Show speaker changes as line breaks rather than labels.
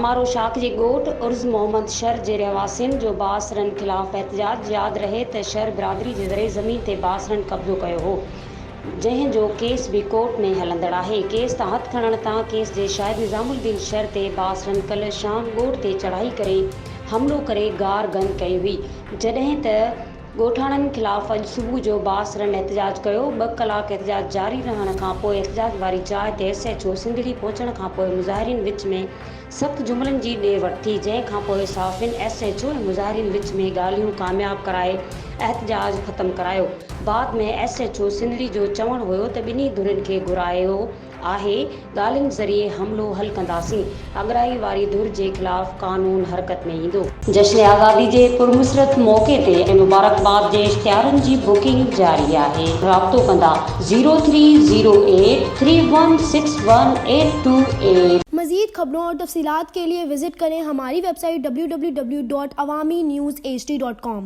हमारो शाख जे ॻोठ उर्ज़ मोहम्मद शर जे रहवासियुनि जो बासरनि ख़िलाफ़ एहतजाज यादि रहे त शर बिरादरी जे ज़रिए ज़मीन ते बासरनि कब्ज़ो कयो हो, जंहिं जो केस बि कोर्ट में हलंदड़ आहे। केस तां हथ खणण तां केस जे शाहिद निज़ामुद्दीन शर ते बासरनि कल्ह शाम ॻोठ ते चढ़ाई करे हमलो करे गार गन कई हुई, जॾहिं त ॻोठाणनि ख़िलाफ़ अॼु सुबुह जो बासरनि एहतजाज कयो। 2 कलाक एहतजाज जारी रहण खां पोइ एहतजाज वारी जाइ ते SHO सिंधड़ी पहुचण खां पोइ मुज़ाहिरीन विच में सख़्त जुमिलनि जी ॾे वठि थी, जंहिं खां पोइ साफ़िन SHO ऐं मुज़ाहिरीन विच में ॻाल्हियूं कामयाब कराए एहतजाज ख़त्म करायो। बाद में SHO सिंधड़ी जो चवणु हुयो त ॿिन्ही धुरनि खे घुरायो आहे, ॻाल्हियुनि ज़रिए हमिलो हल कंदासीं। अगराई वारी धुर जे ख़िलाफ़ कानून हरकत में ईंदो। जश्न आज़ादी जे पुरमसरत मौक़े ते ऐं मुबारकबाद जे इश्तिहारनि जी बुकिंग जारी आहे। राब्तो कंदा 0308316188।
मज़ीद खबरों और तफसीलात के लिए विजिट करें हमारी वेबसाइट www.awamiNewsHD.com।